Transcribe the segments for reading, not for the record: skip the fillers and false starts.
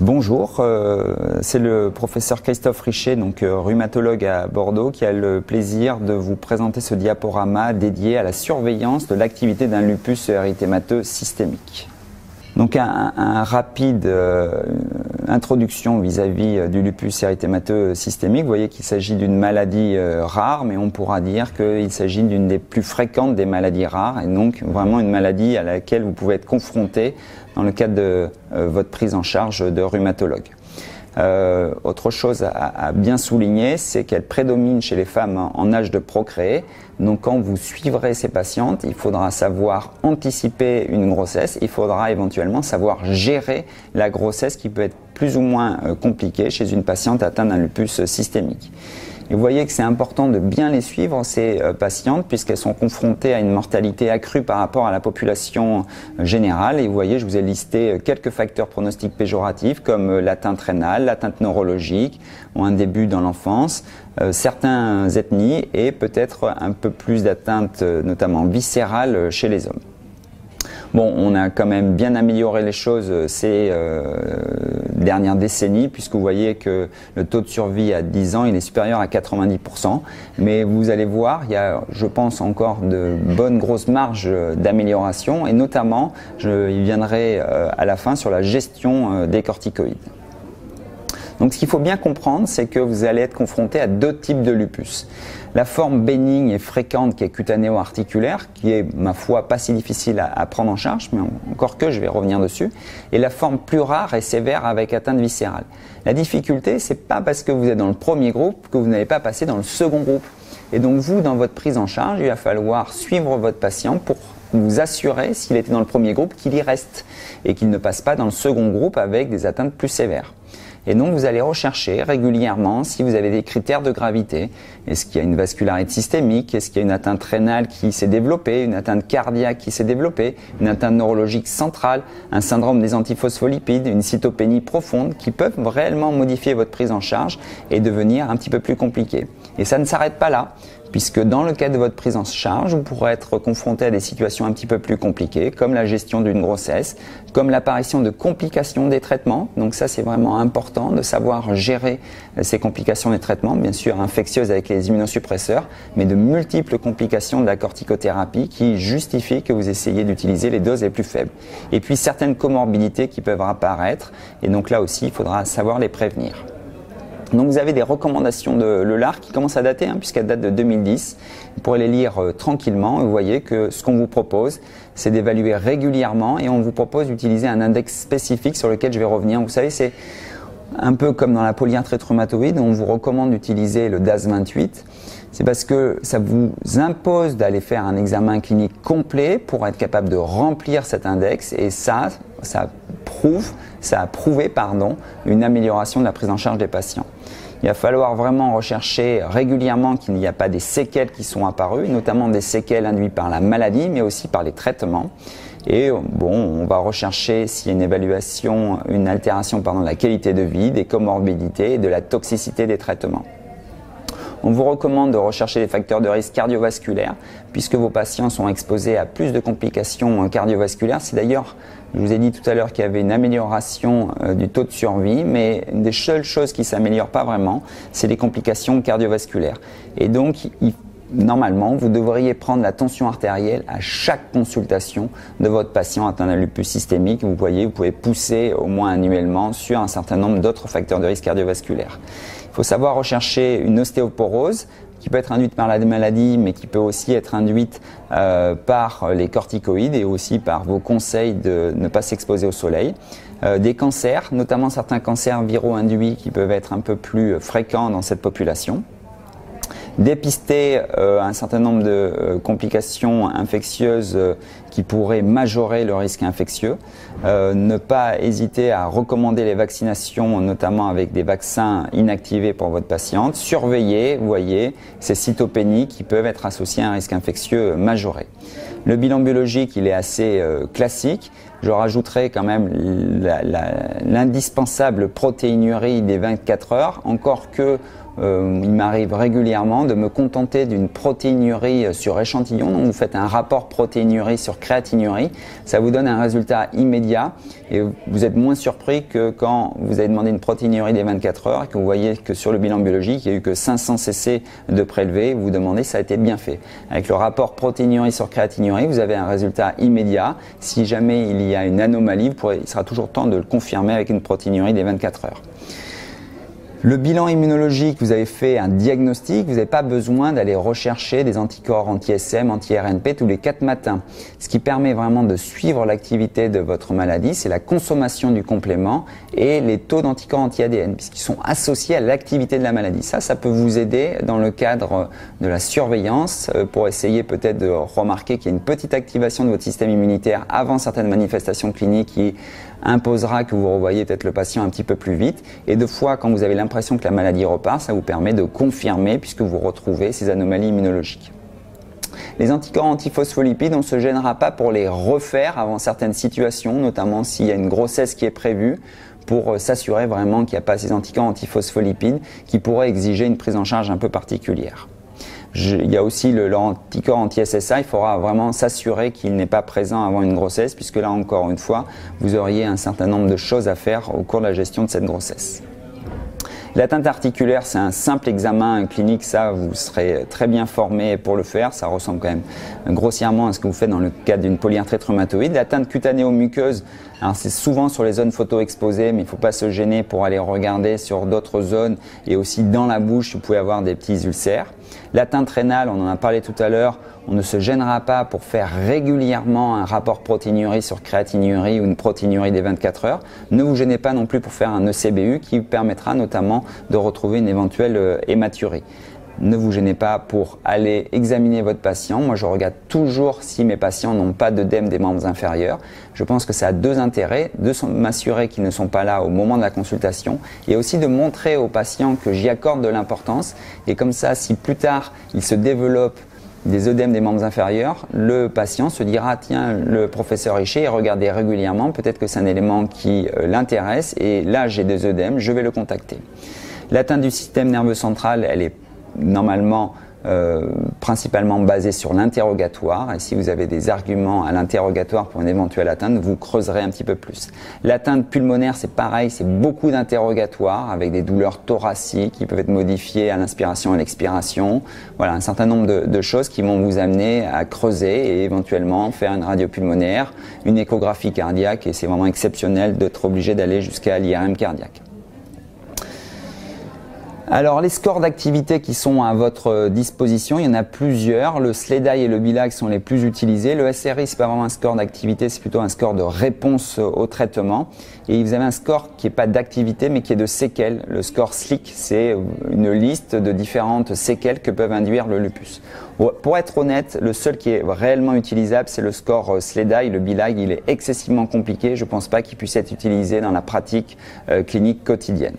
Bonjour, c'est le professeur Christophe Richet, donc rhumatologue à Bordeaux, qui a le plaisir de vous présenter ce diaporama dédié à la surveillance de l'activité d'un lupus érythémateux systémique. Donc un rapide introduction vis-à-vis du lupus érythémateux systémique. Vous voyez qu'il s'agit d'une maladie rare, mais on pourra dire qu'il s'agit d'une des plus fréquentes des maladies rares, et donc vraiment une maladie à laquelle vous pouvez être confronté dans le cadre de votre prise en charge de rhumatologue. Autre chose à bien souligner, c'est qu'elle prédomine chez les femmes en âge de procréer. Donc quand vous suivrez ces patientes, il faudra savoir anticiper une grossesse, il faudra éventuellement savoir gérer la grossesse qui peut être plus ou moins compliquée chez une patiente atteinte d'un lupus systémique. Et vous voyez que c'est important de bien les suivre, ces patientes, puisqu'elles sont confrontées à une mortalité accrue par rapport à la population générale. Et vous voyez, je vous ai listé quelques facteurs pronostiques péjoratifs, comme l'atteinte rénale, l'atteinte neurologique, ou un début dans l'enfance, certaines ethnies et peut-être un peu plus d'atteinte, notamment viscérale, chez les hommes. Bon, on a quand même bien amélioré les choses ces dernières décennies, puisque vous voyez que le taux de survie à 10 ans il est supérieur à 90%. Mais vous allez voir, il y a, je pense, encore de bonnes grosses marges d'amélioration, et notamment, y viendrai à la fin sur la gestion des corticoïdes. Donc ce qu'il faut bien comprendre, c'est que vous allez être confronté à deux types de lupus. La forme bénigne et fréquente qui est cutanéo-articulaire, qui est, ma foi, pas si difficile à prendre en charge, mais encore que je vais revenir dessus, et la forme plus rare et sévère avec atteinte viscérale. La difficulté, c'est pas parce que vous êtes dans le premier groupe que vous n'allez pas passer dans le second groupe. Et donc vous, dans votre prise en charge, il va falloir suivre votre patient pour vous assurer, s'il était dans le premier groupe, qu'il y reste et qu'il ne passe pas dans le second groupe avec des atteintes plus sévères. Et donc vous allez rechercher régulièrement si vous avez des critères de gravité. Est-ce qu'il y a une vascularité systémique? Est-ce qu'il y a une atteinte rénale qui s'est développée? Une atteinte cardiaque qui s'est développée? Une atteinte neurologique centrale? Un syndrome des antiphospholipides? Une cytopénie profonde? Qui peuvent réellement modifier votre prise en charge et devenir un petit peu plus compliqué. Et ça ne s'arrête pas là, puisque dans le cadre de votre prise en charge, vous pourrez être confronté à des situations un petit peu plus compliquées, comme la gestion d'une grossesse, comme l'apparition de complications des traitements. Donc ça, c'est vraiment important de savoir gérer ces complications des traitements, bien sûr infectieuses avec les immunosuppresseurs, mais de multiples complications de la corticothérapie qui justifient que vous essayiez d'utiliser les doses les plus faibles. Et puis certaines comorbidités qui peuvent apparaître, et donc là aussi, il faudra savoir les prévenir. Donc vous avez des recommandations de l'EULAR qui commencent à dater, puisqu'elles datent de 2010. Vous pourrez les lire tranquillement, et vous voyez que ce qu'on vous propose, c'est d'évaluer régulièrement, et on vous propose d'utiliser un index spécifique sur lequel je vais revenir. Vous savez, c'est un peu comme dans la polyarthrite rhumatoïde, on vous recommande d'utiliser le DAS28. C'est parce que ça vous impose d'aller faire un examen clinique complet pour être capable de remplir cet index, et ça a prouvé une amélioration de la prise en charge des patients. Il va falloir vraiment rechercher régulièrement qu'il n'y a pas des séquelles qui sont apparues, notamment des séquelles induites par la maladie, mais aussi par les traitements. Et bon, on va rechercher s'il y a une évaluation, une altération de la qualité de vie, des comorbidités et de la toxicité des traitements. On vous recommande de rechercher les facteurs de risque cardiovasculaires, puisque vos patients sont exposés à plus de complications cardiovasculaires. C'est d'ailleurs, je vous ai dit tout à l'heure qu'il y avait une amélioration du taux de survie, mais une des seules choses qui ne s'améliorent pas vraiment, c'est les complications cardiovasculaires. Et donc, normalement, vous devriez prendre la tension artérielle à chaque consultation de votre patient atteint d'un lupus systémique. Vous voyez, vous pouvez pousser au moins annuellement sur un certain nombre d'autres facteurs de risque cardiovasculaires. Il faut savoir rechercher une ostéoporose qui peut être induite par la maladie, mais qui peut aussi être induite par les corticoïdes et aussi par vos conseils de ne pas s'exposer au soleil. Des cancers, notamment certains cancers viraux induits qui peuvent être un peu plus fréquents dans cette population. Dépister un certain nombre de complications infectieuses qui pourraient majorer le risque infectieux. Ne pas hésiter à recommander les vaccinations, notamment avec des vaccins inactivés pour votre patiente. Surveiller, vous voyez, ces cytopénies qui peuvent être associées à un risque infectieux majoré. Le bilan biologique, il est assez classique. Je rajouterai quand même l'indispensable protéinurie des 24 heures, encore que il m'arrive régulièrement de me contenter d'une protéinurie sur échantillon. Donc vous faites un rapport protéinurie sur créatinurie, ça vous donne un résultat immédiat et vous êtes moins surpris que quand vous avez demandé une protéinurie des 24 heures et que vous voyez que sur le bilan biologique, il n'y a eu que 500 cc de prélevé, vous vous demandez si ça a été bien fait. Avec le rapport protéinurie sur créatinurie, vous avez un résultat immédiat. Si jamais il y a une anomalie, il sera toujours temps de le confirmer avec une protéinurie des 24 heures. Le bilan immunologique, vous avez fait un diagnostic, vous n'avez pas besoin d'aller rechercher des anticorps anti-SM, anti-RNP tous les 4 matins. Ce qui permet vraiment de suivre l'activité de votre maladie, c'est la consommation du complément et les taux d'anticorps anti-ADN, puisqu'ils sont associés à l'activité de la maladie. Ça peut vous aider dans le cadre de la surveillance pour essayer peut-être de remarquer qu'il y a une petite activation de votre système immunitaire avant certaines manifestations cliniques qui imposera que vous revoyez peut-être le patient un petit peu plus vite. Et deux fois, quand vous avez l'impression que la maladie repart, ça vous permet de confirmer puisque vous retrouvez ces anomalies immunologiques. Les anticorps antiphospholipides, on ne se gênera pas pour les refaire avant certaines situations, notamment s'il y a une grossesse qui est prévue, pour s'assurer vraiment qu'il n'y a pas ces anticorps antiphospholipides qui pourraient exiger une prise en charge un peu particulière. Il y a aussi l'anticorps anti-SSA, il faudra vraiment s'assurer qu'il n'est pas présent avant une grossesse, puisque là encore une fois, vous auriez un certain nombre de choses à faire au cours de la gestion de cette grossesse. L'atteinte articulaire, c'est un simple examen clinique, ça vous serez très bien formé pour le faire, ça ressemble quand même grossièrement à ce que vous faites dans le cadre d'une polyarthrite rhumatoïde. L'atteinte cutanéo-muqueuse, alors c'est souvent sur les zones photo-exposées, mais il ne faut pas se gêner pour aller regarder sur d'autres zones et aussi dans la bouche, vous pouvez avoir des petits ulcères. L'atteinte rénale, on en a parlé tout à l'heure, on ne se gênera pas pour faire régulièrement un rapport protéinurie sur créatinurie ou une protéinurie des 24 heures. Ne vous gênez pas non plus pour faire un ECBU qui vous permettra notamment de retrouver une éventuelle hématurie. Ne vous gênez pas pour aller examiner votre patient. Moi, je regarde toujours si mes patients n'ont pas d'œdème des membres inférieurs. Je pense que ça a deux intérêts, de m'assurer qu'ils ne sont pas là au moment de la consultation et aussi de montrer aux patients que j'y accorde de l'importance. Et comme ça, si plus tard, il se développe des œdèmes des membres inférieurs, le patient se dira « Tiens, le professeur Richer est regardé régulièrement, peut-être que c'est un élément qui l'intéresse et là, j'ai des œdèmes, je vais le contacter. » L'atteinte du système nerveux central, elle est normalement principalement basée sur l'interrogatoire et si vous avez des arguments à l'interrogatoire pour une éventuelle atteinte, vous creuserez un petit peu plus. L'atteinte pulmonaire, c'est pareil, c'est beaucoup d'interrogatoires avec des douleurs thoraciques qui peuvent être modifiées à l'inspiration et à l'expiration. Voilà, un certain nombre de choses qui vont vous amener à creuser et éventuellement faire une radio pulmonaire, une échographie cardiaque et c'est vraiment exceptionnel d'être obligé d'aller jusqu'à l'IRM cardiaque. Alors les scores d'activité qui sont à votre disposition, il y en a plusieurs. Le SLEDAI et le BILAG sont les plus utilisés. Le SRI, c'est pas vraiment un score d'activité, c'est plutôt un score de réponse au traitement. Et vous avez un score qui n'est pas d'activité mais qui est de séquelles. Le score SLIC, c'est une liste de différentes séquelles que peuvent induire le lupus. Pour être honnête, le seul qui est réellement utilisable, c'est le score SLEDAI. Le BILAG, il est excessivement compliqué. Je ne pense pas qu'il puisse être utilisé dans la pratique clinique quotidienne.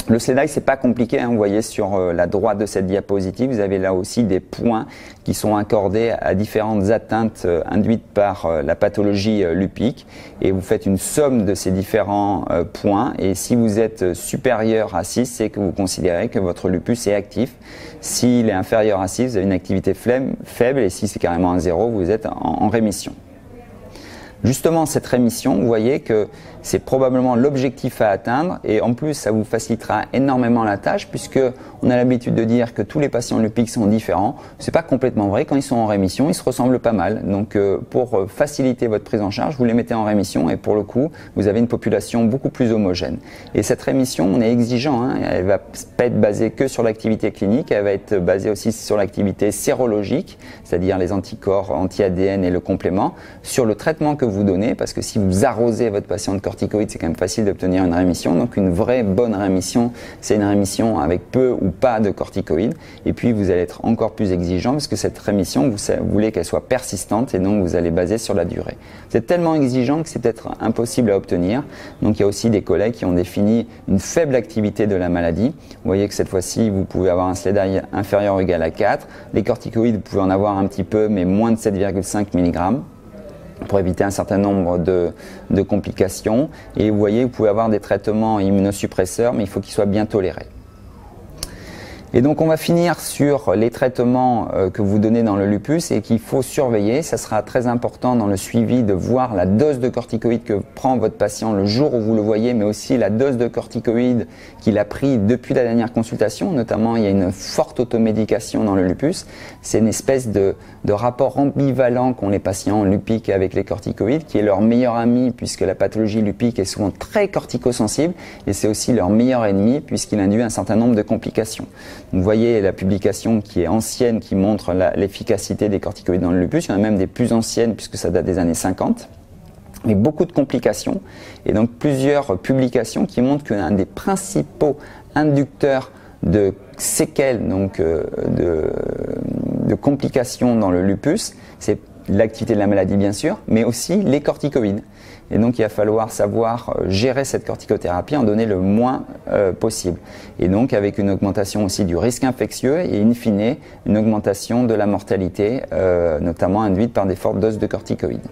Le SLEDAI, c'est pas compliqué, hein. Vous voyez sur la droite de cette diapositive, vous avez là aussi des points qui sont accordés à différentes atteintes induites par la pathologie lupique et vous faites une somme de ces différents points et si vous êtes supérieur à 6, c'est que vous considérez que votre lupus est actif. S'il est inférieur à 6, vous avez une activité faible et si c'est carrément un 0, vous êtes en rémission. Justement, cette rémission, vous voyez que c'est probablement l'objectif à atteindre et en plus, ça vous facilitera énormément la tâche puisque on a l'habitude de dire que tous les patients lupiques sont différents. C'est pas complètement vrai. Quand ils sont en rémission, ils se ressemblent pas mal. Donc, pour faciliter votre prise en charge, vous les mettez en rémission et pour le coup, vous avez une population beaucoup plus homogène. Et cette rémission, on est exigeant. Hein, elle va pas être basée que sur l'activité clinique, elle va être basée aussi sur l'activité sérologique, c'est-à-dire les anticorps anti-ADN et le complément, sur le traitement que vous donnez, parce que si vous arrosez votre patient de corticoïdes, c'est quand même facile d'obtenir une rémission. Donc une vraie bonne rémission, c'est une rémission avec peu ou pas de corticoïdes. Et puis vous allez être encore plus exigeant parce que cette rémission, vous voulez qu'elle soit persistante et donc vous allez baser sur la durée. Vous êtes tellement exigeant que c'est peut-être impossible à obtenir. Donc il y a aussi des collègues qui ont défini une faible activité de la maladie. Vous voyez que cette fois-ci, vous pouvez avoir un SLEDAI inférieur ou égal à 4. Les corticoïdes, vous pouvez en avoir un petit peu, mais moins de 7,5 mg. Pour éviter un certain nombre de complications. Et vous voyez, vous pouvez avoir des traitements immunosuppresseurs, mais il faut qu'ils soient bien tolérés. Et donc on va finir sur les traitements que vous donnez dans le lupus et qu'il faut surveiller. Ça sera très important dans le suivi de voir la dose de corticoïdes que prend votre patient le jour où vous le voyez, mais aussi la dose de corticoïdes qu'il a pris depuis la dernière consultation. Notamment, il y a une forte automédication dans le lupus. C'est une espèce de rapport ambivalent qu'ont les patients lupiques avec les corticoïdes, qui est leur meilleur ami puisque la pathologie lupique est souvent très corticosensible, et c'est aussi leur meilleur ennemi puisqu'il induit un certain nombre de complications. Vous voyez la publication qui est ancienne qui montre l'efficacité des corticoïdes dans le lupus. Il y en a même des plus anciennes puisque ça date des années 50. Mais beaucoup de complications et donc plusieurs publications qui montrent qu'un des principaux inducteurs de séquelles, donc de complications dans le lupus, c'est l'activité de la maladie bien sûr, mais aussi les corticoïdes. Et donc il va falloir savoir gérer cette corticothérapie, en donner le moins possible. Et donc avec une augmentation aussi du risque infectieux et in fine une augmentation de la mortalité, notamment induite par des fortes doses de corticoïdes.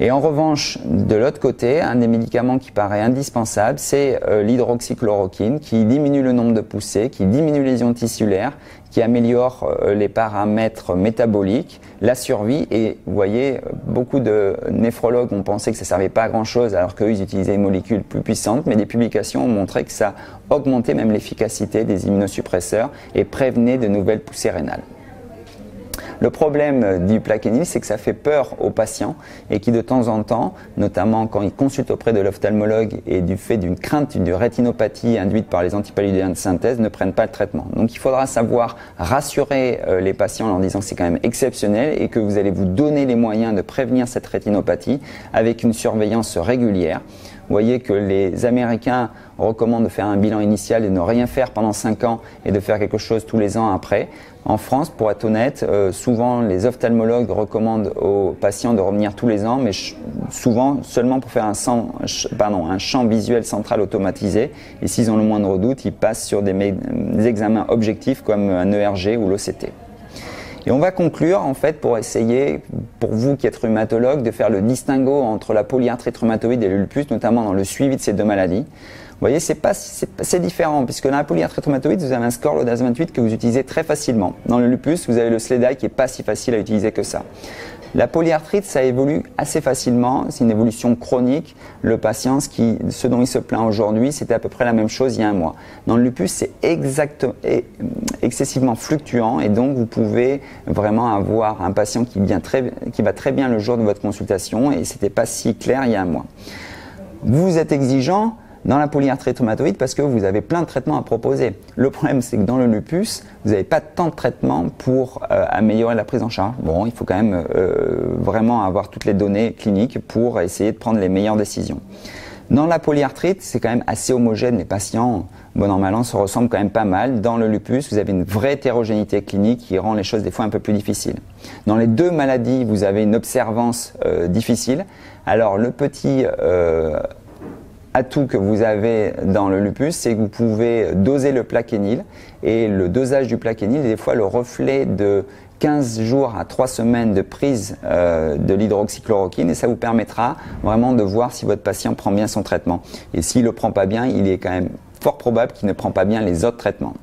Et en revanche, de l'autre côté, un des médicaments qui paraît indispensable, c'est l'hydroxychloroquine, qui diminue le nombre de poussées, qui diminue les ions tissulaires, qui améliore les paramètres métaboliques, la survie. Et vous voyez, beaucoup de néphrologues ont pensé que ça ne servait pas à grand chose alors qu'eux, ils utilisaient une molécule plus puissante, mais des publications ont montré que ça augmentait même l'efficacité des immunosuppresseurs et prévenait de nouvelles poussées rénales. Le problème du plaquenil, c'est que ça fait peur aux patients et qui de temps en temps, notamment quand ils consultent auprès de l'ophtalmologue et du fait d'une crainte de rétinopathie induite par les antipaludéens de synthèse, ne prennent pas le traitement. Donc il faudra savoir rassurer les patients en leur disant que c'est quand même exceptionnel et que vous allez vous donner les moyens de prévenir cette rétinopathie avec une surveillance régulière. Vous voyez que les Américains recommandent de faire un bilan initial et de ne rien faire pendant 5 ans et de faire quelque chose tous les ans après. En France, pour être honnête, souvent les ophtalmologues recommandent aux patients de revenir tous les ans, mais souvent seulement pour faire un champ visuel central automatisé. Et s'ils ont le moindre doute, ils passent sur des examens objectifs comme un ERG ou l'OCT. Et on va conclure en fait pour essayer, pour vous qui êtes rhumatologue, de faire le distinguo entre la polyarthrite rhumatoïde et le lupus, notamment dans le suivi de ces deux maladies. Vous voyez, c'est différent, puisque dans la polyarthrite rhumatoïde, vous avez un score LODAS 28 que vous utilisez très facilement. Dans le lupus, vous avez le SLEDAI qui n'est pas si facile à utiliser que ça. La polyarthrite, ça évolue assez facilement, c'est une évolution chronique. Le patient, ce dont il se plaint aujourd'hui, c'était à peu près la même chose il y a un mois. Dans le lupus, c'est excessivement fluctuant et donc vous pouvez vraiment avoir un patient qui va très bien le jour de votre consultation et c'était pas si clair il y a un mois. Vous êtes exigeant dans la polyarthrite rhumatoïde parce que vous avez plein de traitements à proposer. Le problème, c'est que dans le lupus, vous n'avez pas tant de traitements pour améliorer la prise en charge. Bon, il faut quand même vraiment avoir toutes les données cliniques pour essayer de prendre les meilleures décisions. Dans la polyarthrite, c'est quand même assez homogène. Les patients, bon an mal an, se ressemblent quand même pas mal. Dans le lupus, vous avez une vraie hétérogénéité clinique qui rend les choses des fois un peu plus difficiles. Dans les deux maladies, vous avez une observance difficile. Alors, le petit atout que vous avez dans le lupus, c'est que vous pouvez doser le plaquenil et le dosage du plaquenil est des fois le reflet de 15 jours à 3 semaines de prise de l'hydroxychloroquine et ça vous permettra vraiment de voir si votre patient prend bien son traitement. Et s'il ne le prend pas bien, il est quand même fort probable qu'il ne prend pas bien les autres traitements.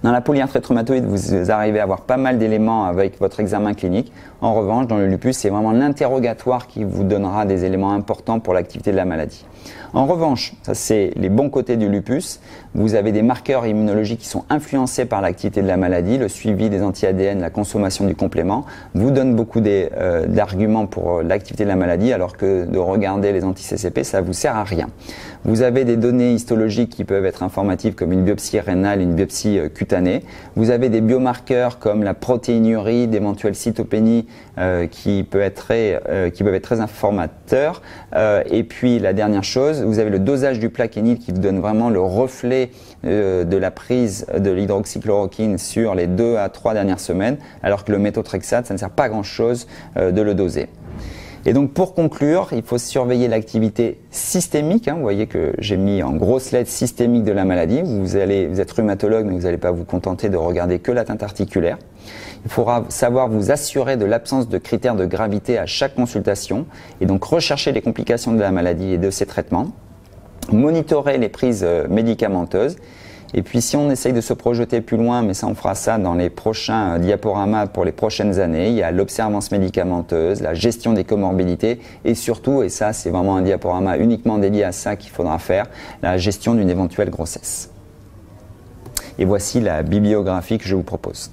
Dans la polyarthrite rhumatoïde, vous arrivez à avoir pas mal d'éléments avec votre examen clinique. En revanche, dans le lupus, c'est vraiment l'interrogatoire qui vous donnera des éléments importants pour l'activité de la maladie. En revanche, ça c'est les bons côtés du lupus, vous avez des marqueurs immunologiques qui sont influencés par l'activité de la maladie, le suivi des anti-ADN, la consommation du complément, vous donne beaucoup d'arguments pour l'activité de la maladie, alors que de regarder les anti-CCP, ça vous sert à rien. Vous avez des données histologiques qui peuvent être informatives comme une biopsie rénale, une biopsie cutanée. Vous avez des biomarqueurs comme la protéinurie, d'éventuelles cytopénies qui peuvent être très informateurs. Et puis la dernière chose, vous avez le dosage du plaquenil qui vous donne vraiment le reflet de la prise de l'hydroxychloroquine sur les 2 à 3 dernières semaines, alors que le méthotrexate, ça ne sert pas à grand chose de le doser. Et donc pour conclure, il faut surveiller l'activité systémique. Vous voyez que j'ai mis en grosses lettres systémique de la maladie. Vous êtes rhumatologue, mais vous n'allez pas vous contenter de regarder que l'atteinte articulaire. Il faudra savoir vous assurer de l'absence de critères de gravité à chaque consultation et donc rechercher les complications de la maladie et de ses traitements. Monitorer les prises médicamenteuses. Et puis si on essaye de se projeter plus loin, mais ça on fera ça dans les prochains diaporamas pour les prochaines années, il y a l'observance médicamenteuse, la gestion des comorbidités et surtout, et ça c'est vraiment un diaporama uniquement dédié à ça qu'il faudra faire, la gestion d'une éventuelle grossesse. Et voici la bibliographie que je vous propose.